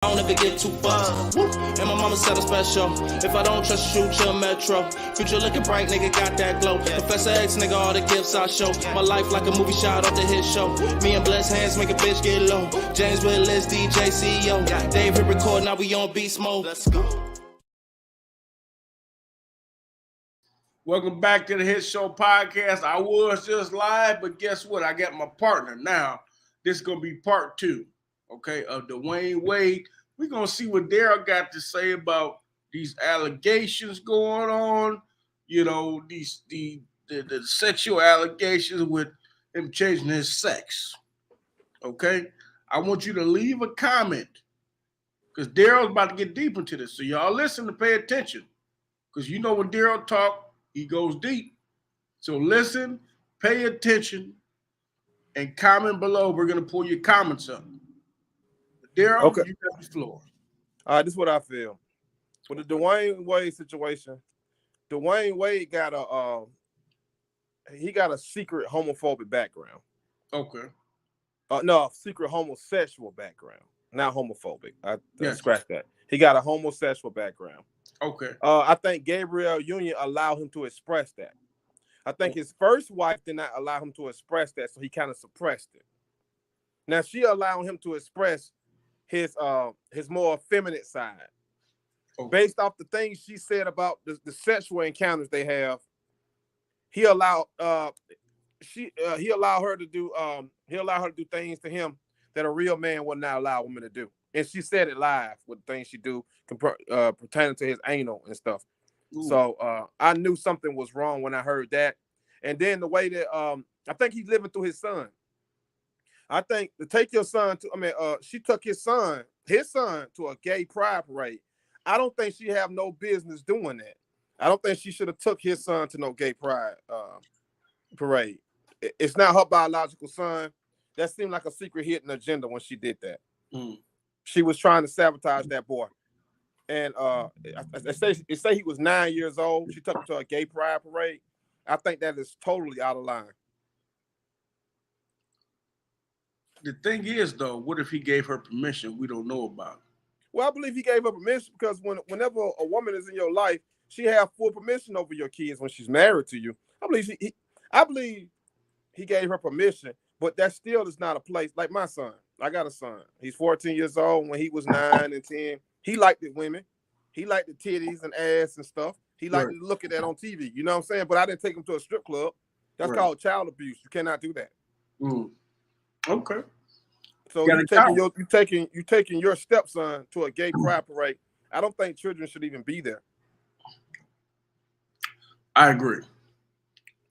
I don't ever get too far. And my mama said I'm special. If I don't trust you, shoot your metro. Future looking bright, nigga, got that glow. Professor X, nigga, all the gifts I show. My life like a movie shot off the hit show. Me and Bless Hands make a bitch get low. James Willis, DJ CEO. Dave hit record, now we on beast mode. Let's go. Welcome back to the Hit Show podcast. I was just live, but guess what? I got my partner now. This is going to be part 2. Okay, of Dwayne Wade. We're going to see what Daryl got to say about these allegations going on, you know, the sexual allegations with him changing his sex. Okay, I want you to leave a comment because Daryl's about to get deep into this. So y'all listen to pay attention because you know when Daryl talk, he goes deep. So listen, pay attention, and comment below. We're going to pull your comments up. Daryl, okay. You got the floor. All right, this is what I feel. With the Dwayne Wade situation, Dwayne Wade got a secret homophobic background. Okay. No, secret homosexual background, not homophobic. I scratch that. He got a homosexual background. Okay. I think Gabrielle Union allowed him to express that. I think his first wife did not allow him to express that, so he kind of suppressed it. Now she allowed him to express his more effeminate side. Based off the things she said about the sexual encounters they have, he allowed her to do things to him that a real man would not allow women to do. And she said it live with things she do pertaining to his anal and stuff. Ooh. So I knew something was wrong when I heard that. And then the way that I think he's living through his son. I think to take your son to, she took his son to a gay pride parade. I don't think she have no business doing that. I don't think she should have took his son to no gay pride parade. It's not her biological son. That seemed like a secret hidden agenda when she did that. Mm. She was trying to sabotage that boy. And they say he was 9 years old. She took him to a gay pride parade. I think that is totally out of line. The thing is, though, what if he gave her permission we don't know about? Well, I believe he gave her permission because whenever a woman is in your life, she has full permission over your kids when she's married to you. I believe he gave her permission, but that still is not a place. Like my son, I got a son. He's 14 years old. When he was 9 and 10, he liked the women. He liked the titties and ass and stuff. He liked to look at that on TV. You know what I'm saying? But I didn't take him to a strip club. That's called child abuse. You cannot do that. Mm. Okay. So you taking your stepson to a gay pride parade. I don't think children should even be there. I agree.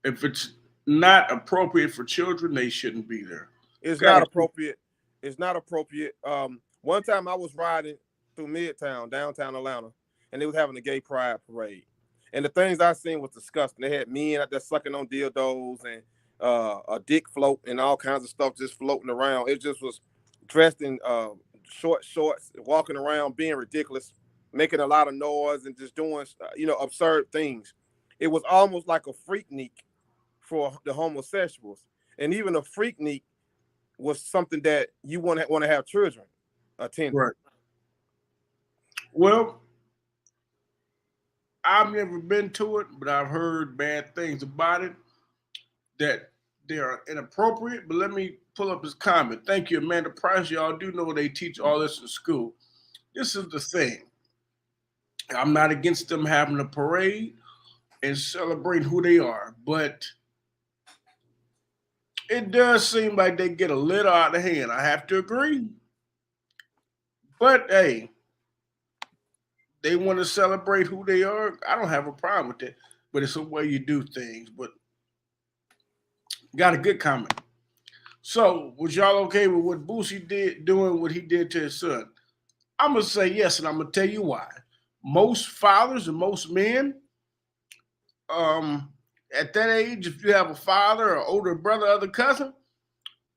If it's not appropriate for children, they shouldn't be there. It's not appropriate. It's not appropriate. One time I was riding through Midtown, downtown Atlanta, and they was having a gay pride parade. And the things I seen was disgusting. They had men out there sucking on dildos and a dick float and all kinds of stuff just floating around. It just was dressed in short shorts, walking around, being ridiculous, making a lot of noise and just doing, absurd things. It was almost like a freaknik for the homosexuals. And even a freaknik was something that you want to have children attend. Right. Well, I've never been to it, but I've heard bad things about it, that they are inappropriate. But let me pull up his comment. Thank you, Amanda Price. Y'all do know they teach all this in school. This is the thing. I'm not against them having a parade and celebrating who they are, but it does seem like they get a little out of hand. I have to agree. But hey, they want to celebrate who they are. I don't have a problem with that, but it's a way you do things. But got a good comment. So, was y'all okay with what Boosie doing what he did to his son? I'm going to say yes, and I'm going to tell you why. Most fathers and most men, at that age, if you have a father or older brother, other cousin,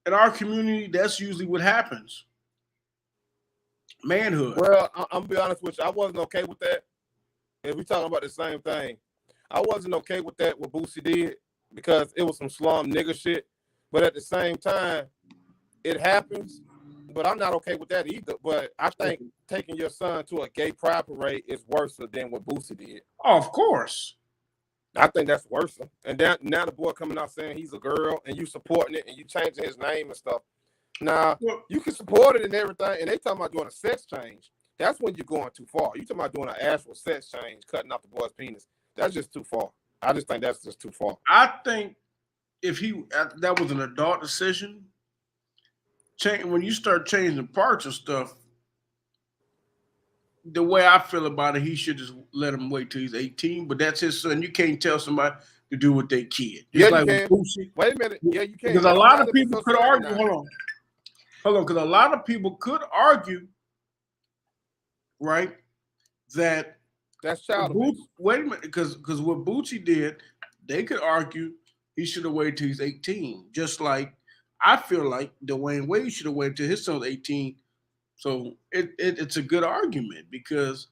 in our community, that's usually what happens. Manhood. Well, I'm going to be honest with you. I wasn't okay with that. If we're talking about the same thing, I wasn't okay with that, what Boosie did, because it was some slum nigga shit. But at the same time, it happens. But I'm not okay with that either. But I think taking your son to a gay pride parade is worse than what Boosie did. Oh, of course. I think that's worse. And now the boy coming out saying he's a girl and you supporting it and you changing his name and stuff. Now, you can support it and everything, and they talking about doing a sex change. That's when you're going too far. You talking about doing an actual sex change, cutting off the boy's penis. That's just too far. I just think that's just too far. I think if that was an adult decision, when you start changing parts of stuff, the way I feel about it, he should just let him wait till he's 18. But that's his son. You can't tell somebody to do what they kid. Yeah, you can. Wait a minute. Yeah, you can. Because a lot of people could argue. Hold on. Because a lot of people could argue, right, that's child abuse. Wait a minute, because what Bootsy did, they could argue he should have waited till he's 18. Just like I feel like Dwayne Wade should have waited till his son's 18. So it's a good argument because,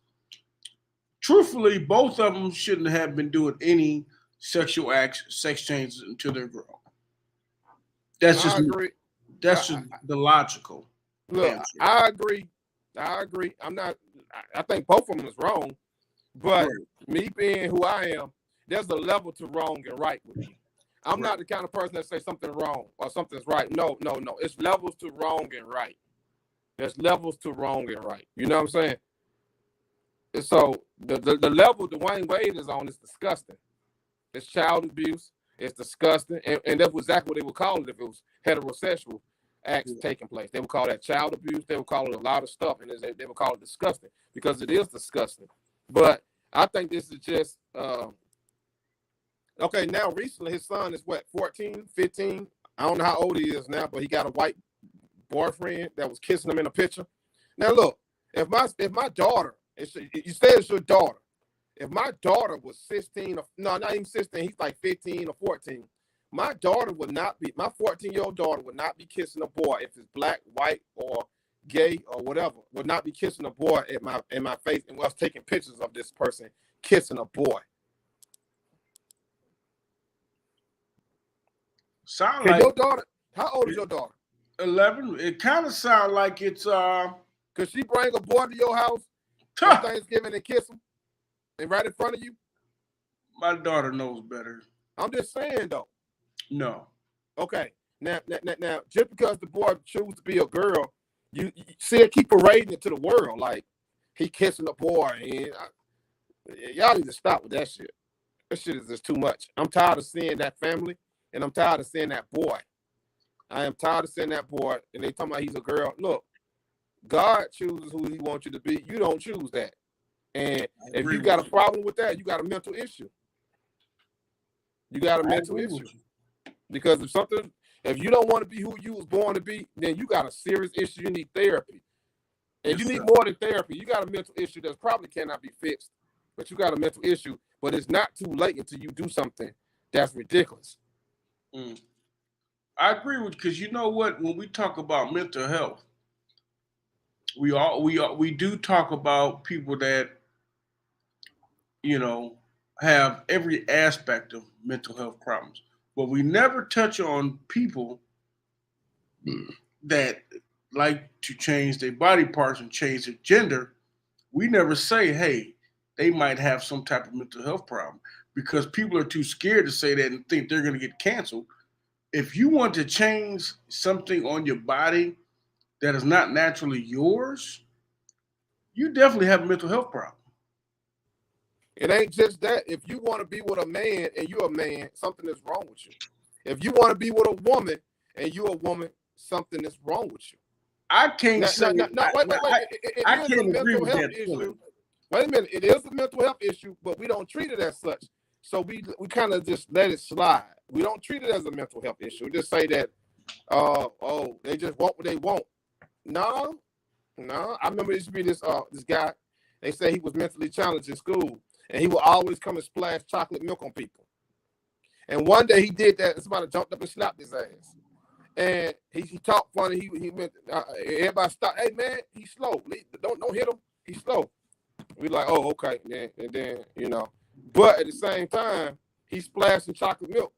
truthfully, both of them shouldn't have been doing any sexual acts, sex changes until they're grown. That's just the logical. Look, answer. I agree. I think both of them is wrong, but me being who I am, there's a level to wrong and right with me. I'm not the kind of person that say something wrong or something's right. No. It's levels to wrong and right. There's levels to wrong and right. You know what I'm saying? And so the level Dwayne Wade is on is disgusting. It's child abuse. It's disgusting. And that's exactly what they would call it if it was heterosexual acts taking place. They would call that child abuse. They would call it a lot of stuff. And they would call it disgusting because it is disgusting. But I think this is just, okay, now recently his son is 14, 15? I don't know how old he is now, but he got a white boyfriend that was kissing him in a picture. Now look, if my daughter, you say it's your daughter, if my daughter was 16, no, not even 16, he's like 15 or 14, my 14-year-old daughter would not be kissing a boy if it's black, white, or gay or whatever, would not be kissing a boy in my face and was taking pictures of this person kissing a boy. Your daughter, how old is your daughter? 11. It kind of sounds like it's could she bring a boy to your house on Thanksgiving and kiss him and right in front of you? My daughter knows better. I'm just saying though. No. Okay. Now, just because the boy chooses to be a girl, you see it keep parading it to the world like he kissing a boy, and y'all need to stop with that shit. That shit is just too much. I'm tired of seeing that family, and I'm tired of seeing that boy. I am tired of seeing that boy, and they talking about he's a girl. Look, God chooses who he wants you to be. You don't choose that. And if you got a problem with that, you got a mental issue. You got a mental issue. Because if you don't want to be who you was born to be, then you got a serious issue. You need therapy. And you need more than therapy. You got a mental issue that probably cannot be fixed. But you got a mental issue. But it's not too late until you do something that's ridiculous. I agree with you because you know what? When we talk about mental health, we do talk about people that, you know, have every aspect of mental health problems, but we never touch on people that like to change their body parts and change their gender. We never say, hey, they might have some type of mental health problem because people are too scared to say that and think they're going to get canceled. If you want to change something on your body that is not naturally yours, you definitely have a mental health problem. It ain't just that. If you want to be with a man and you're a man, something is wrong with you. If you want to be with a woman and you're a woman, something is wrong with you. I can't say. Wait. I can't agree with that issue. Wait a minute. It is a mental health issue, but we don't treat it as such. So we kind of just let it slide. We don't treat it as a mental health issue. We just say that, they just want what they want. No. I remember there used to be this guy. They say he was mentally challenged in school, and he would always come and splash chocolate milk on people. And one day he did that, and somebody jumped up and slapped his ass. And he talked funny. He went. Everybody stopped. Hey man, he's slow. Don't hit him. He's slow. We like, oh okay, man. And then but at the same time, he splashed some chocolate milk.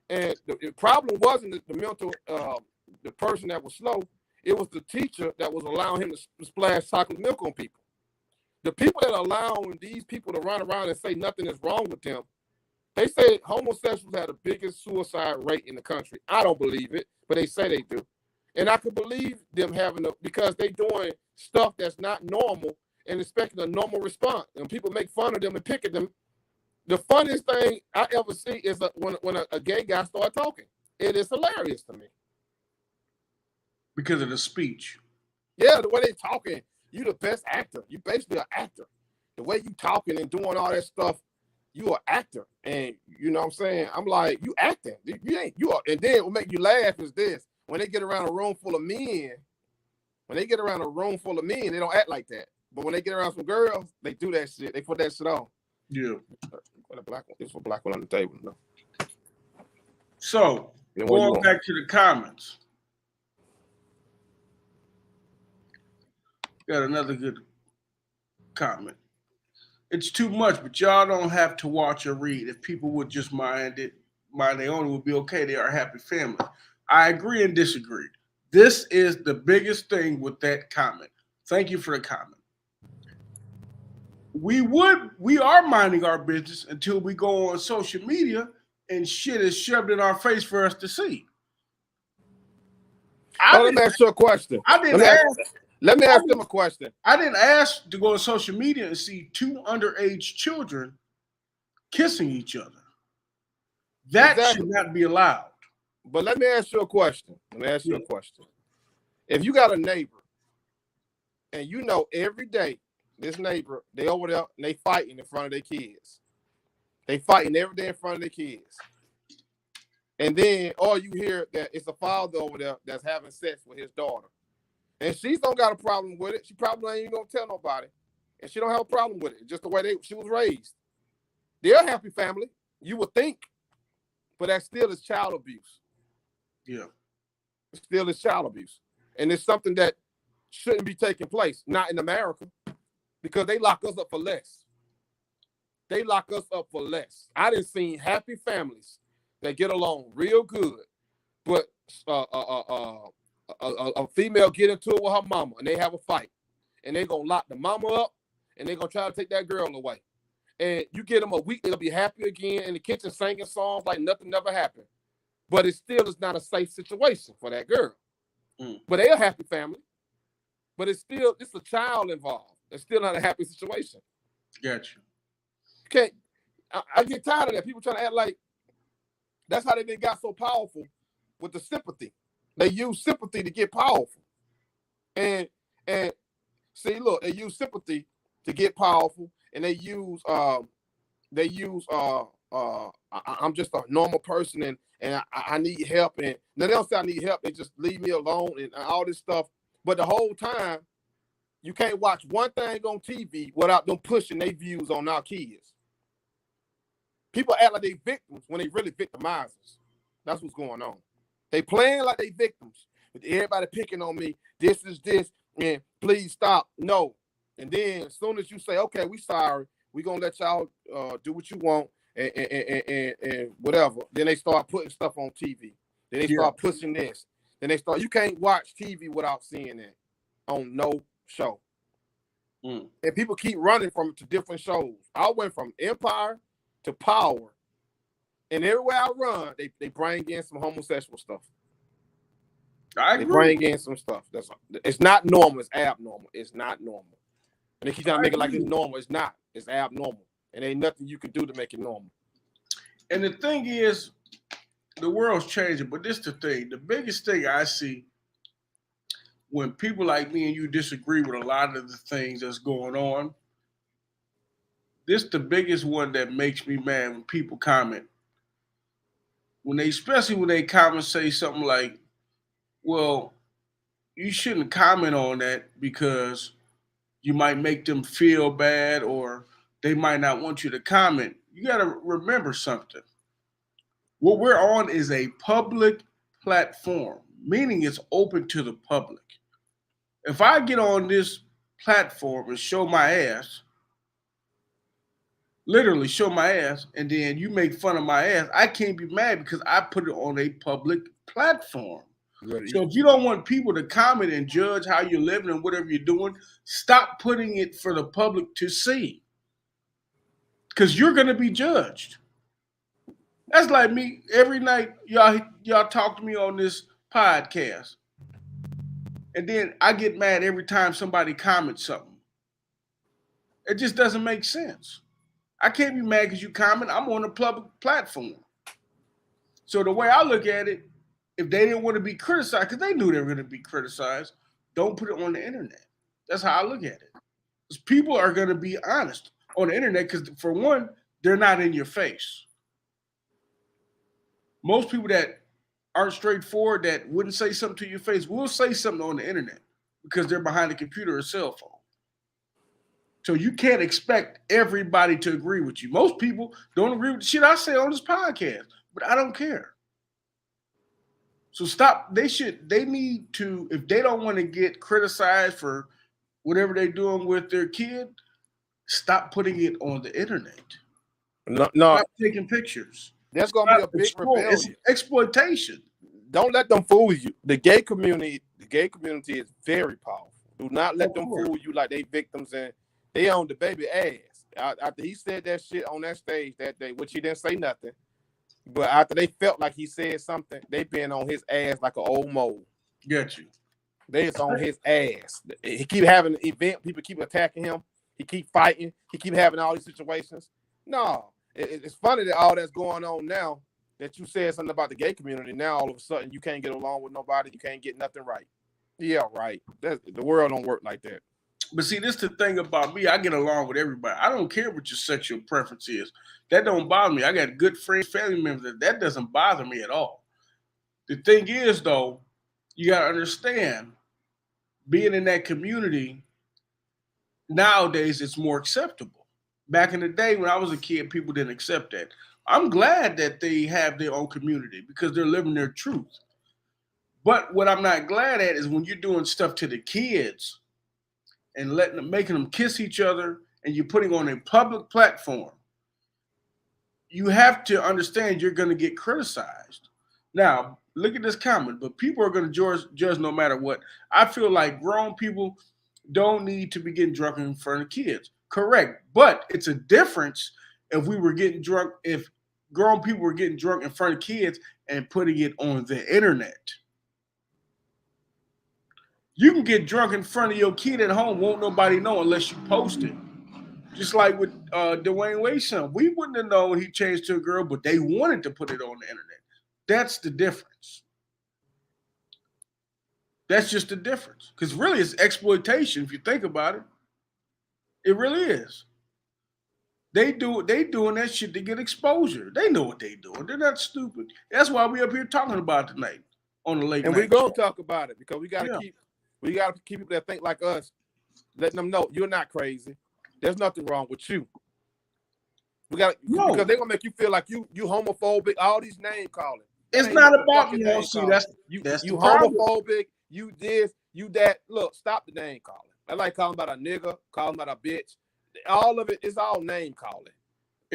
And the problem wasn't the mental, the person that was slow. It was the teacher that was allowing him to splash chocolate milk on people. The people that are allowing these people to run around and say nothing is wrong with them, they say homosexuals have the biggest suicide rate in the country. I don't believe it, but they say they do. And I could believe them because they doing stuff that's not normal and expecting a normal response. And people make fun of them and pick at them. The funniest thing I ever see is when a gay guy starts talking. It is hilarious to me. Because of the speech. Yeah, the way they talking. You the best actor. You basically an actor. The way you talking and doing all that stuff, you an actor. And you know what I'm saying? I'm like, you acting. You ain't. You are. And then what make you laugh is this. When they get around a room full of men, they don't act like that. But when they get around some girls, they do that shit. They put that shit on. Yeah. The black one. This for black one on the table. No. So going back to the comments. Got another good comment. It's too much, but y'all don't have to watch or read. If people would just mind their own, it would be okay. They are a happy family. I agree and disagree. This is the biggest thing with that comment. Thank you for the comment. We are minding our business until we go on social media and shit is shoved in our face for us to see. Let me ask you a question. Let me ask them a question. I didn't ask to go on social media and see two underage children kissing each other. That should not be allowed. But let me ask you a question. If you got a neighbor and you know every day this neighbor, they over there and they fighting in front of their kids. They fighting every day in front of their kids. And then all you hear that it's a father over there that's having sex with his daughter. And she don't got a problem with it. She probably ain't even gonna tell nobody. And she don't have a problem with it. Just the way she was raised. They're a happy family, you would think. But that still is child abuse. Yeah. It still is child abuse. And it's something that shouldn't be taking place. Not in America. Because they lock us up for less. I done seen happy families that get along real good. But a female get into it with her mama and they have a fight. And they're going to lock the mama up and they're going to try to take that girl away. And you get them a week, they'll be happy again in the kitchen singing songs like nothing never happened. But it still is not a safe situation for that girl. But they're a happy family. But it's a child involved. It's still not a happy situation. Gotcha. Okay, I get tired of that. People trying to act like that's how they got so powerful with the sympathy. They use sympathy to get powerful. And see, look, they use sympathy to get powerful, and they use I'm just a normal person and I need help. And they don't say I need help, they just leave me alone and all this stuff. But the whole time, you can't watch one thing on TV without them pushing their views on our kids. People act like they victims when they really victimizers. That's what's going on. They playing like they victims. Everybody picking on me. This is this, and please stop. No. And then as soon as you say, okay, we sorry, we gonna let y'all do what you want and whatever. Then they start putting stuff on TV. Then they start pushing this. Then you can't watch TV without seeing that on no show. And people keep running from it to different shows. I went from Empire to Power. And everywhere I run, they bring in some homosexual stuff. I agree. They bring in some stuff. It's not normal. It's abnormal. It's not normal. And they keep trying to make it like it's normal. It's not. It's abnormal. And ain't nothing you can do to make it normal. And the thing is, the world's changing, but this is the thing. The biggest thing I see when people like me and you disagree with a lot of the things that's going on, this is the biggest one that makes me mad when people comment. Especially when they comment, say something like, well, you shouldn't comment on that because you might make them feel bad or they might not want you to comment. You got to remember something. What we're on is a public platform, meaning it's open to the public. If I get on this platform and show my ass, literally show my ass, and then you make fun of my ass, I can't be mad because I put it on a public platform. So if you don't want people to comment and judge how you're living and whatever you're doing, stop putting it for the public to see. Because you're going to be judged. That's like me every night. Y'all talk to me on this podcast, and then I get mad every time somebody comments something. It just doesn't make sense. I can't be mad because you comment. I'm on a public platform. So the way I look at it, if they didn't want to be criticized, because they knew they were going to be criticized, don't put it on the internet. That's how I look at it. Because people are going to be honest on the internet because, for one, they're not in your face. Most people that aren't straightforward, that wouldn't say something to your face, will say something on the internet because they're behind a computer or cell phone. So you can't expect everybody to agree with you. Most people don't agree with the shit I say on this podcast, but I don't care. So stop. They need to, if they don't want to get criticized for whatever they're doing with their kid, stop putting it on the internet. No. Stop taking pictures. There's gonna be a big rebellion. It's exploitation. Don't let them fool you. The gay community is very powerful. Do not let them fool you like they victims and they own the baby ass. After he said that shit on that stage that day, which he didn't say nothing, but after they felt like he said something, they been on his ass like an old mole. Get you. They is on his ass. He keep having an event. People keep attacking him. He keep fighting. He keep having all these situations. No. It's funny that all that's going on now, that you said something about the gay community. Now all of a sudden you can't get along with nobody. You can't get nothing right. Yeah, right. The world don't work like that. But see, this is the thing about me. I get along with everybody. I don't care what your sexual preference is. That don't bother me. I got good friends, family members. That doesn't bother me at all. The thing is, though, you got to understand, being in that community, nowadays it's more acceptable. Back in the day when I was a kid, people didn't accept that. I'm glad that they have their own community because they're living their truth. But what I'm not glad at is when you're doing stuff to the kids and making them kiss each other, and you're putting on a public platform. You have to understand you're going to get criticized. Now, look at this comment, but people are going to judge no matter what. I feel like grown people don't need to be getting drunk in front of kids. Correct. But it's a difference if grown people were getting drunk in front of kids and putting it on the internet. You can get drunk in front of your kid at home, won't nobody know unless you post it. Just like with Dwayne Wade's son. We wouldn't have known he changed to a girl, but they wanted to put it on the internet. That's the difference. That's just the difference. Because really it's exploitation if you think about it. It really is. They doing that shit to get exposure. They know what they doing. They're not stupid. That's why we up here talking about it tonight on the late and night. we're gonna talk about it because we gotta keep people that think like us, letting them know you're not crazy. There's nothing wrong with you. We got because they're gonna make you feel like you homophobic, all these name calling. It's not about you. See, that's you problem. homophobic, you this, you that. Look, stop the name calling. I like calling about a nigga, calling about a bitch. All of it is all name calling.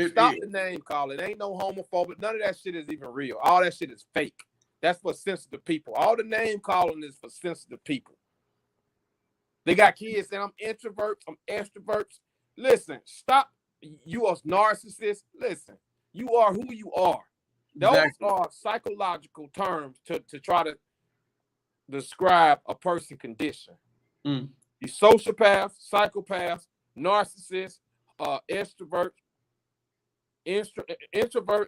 Stop the name calling. Ain't no homophobic. None of that shit is even real. All that shit is fake. That's for sensitive people. All the name calling is for sensitive people. They got kids saying I'm introverts, I'm extroverts. Listen, stop. You are narcissists. Listen, you are who you are. Those are psychological terms to try to describe a person's condition. You sociopath, psychopath, narcissist, introvert, extrovert,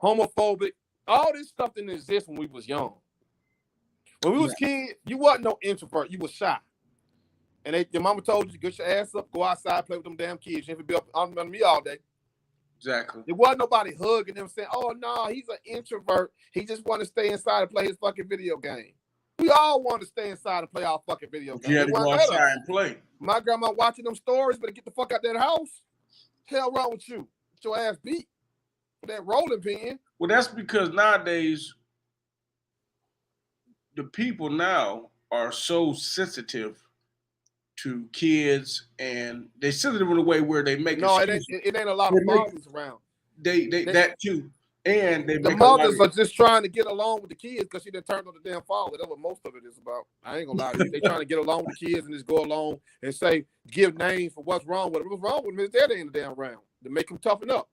homophobic. All this stuff didn't exist when we was young. When we was kids, you wasn't no introvert. You was shy. And your mama told you to get your ass up, go outside, play with them damn kids. You ain't be up under me all day. Exactly. There wasn't nobody hugging them saying, oh, no, he's an introvert. He just want to stay inside and play his fucking video game. We all want to stay inside and play our fucking video game. You had to go outside and play. My grandma watching them stories, better get the fuck out that house. Hell wrong with you? Get your ass beat with that rolling pin. Well, that's because nowadays the people now are so sensitive to kids, and they're sensitive in a way where they make it ain't a lot of fathers around. They that too. And they The make a lot mothers of, are just trying to get along with the kids because she done turned on the damn father. That's what most of it is about. I ain't gonna lie to you. They trying to get along with the kids and just go along and say, give names for what's wrong with them. What's wrong with them is they're in the damn round to make them toughen up.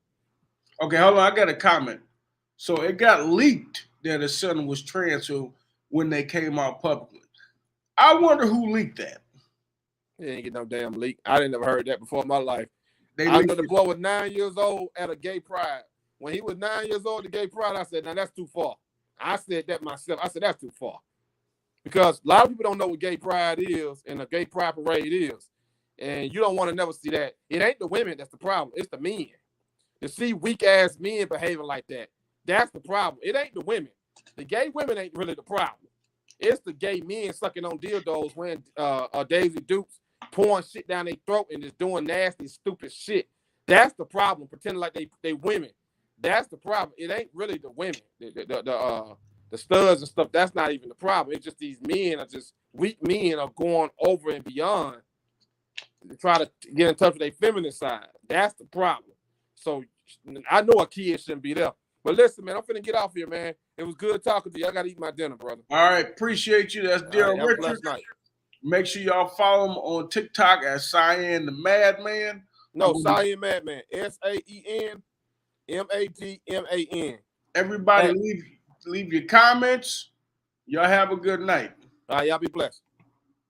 okay, hold on. I got a comment. So it got leaked that his son was trans when they came out publicly. I wonder who leaked that. He ain't get no damn leak. I didn't ever heard that before in my life. They I leaked know the it. boy was 9 years old at a gay pride. When he was 9 years old at gay pride, I said, now that's too far. I said that myself. I said, that's too far. Because a lot of people don't know what gay pride is and a gay pride parade is. And you don't want to never see that. It ain't the women that's the problem. It's the men. To see weak-ass men behaving like that, that's the problem. It ain't the women. The gay women ain't really the problem. It's the gay men sucking on dildos, wearing Daisy Dukes, pouring shit down their throat and just doing nasty, stupid shit. That's the problem. Pretending like they women. That's the problem. It ain't really the women, the studs and stuff. That's not even the problem. It's just these men are just weak men are going over and beyond to try to get in touch with their feminine side. That's the problem. So I know a kid shouldn't be there. But listen, man, I'm finna get off here, man. It was good talking to you. I gotta eat my dinner, brother. All right, appreciate you. That's Daryl Have a Richards. blessed night. Make sure y'all follow him on TikTok at Cyan the Madman. No, Cyan Madman. SAEN MADMAN. Everybody leave your comments. Y'all have a good night. All right, y'all be blessed.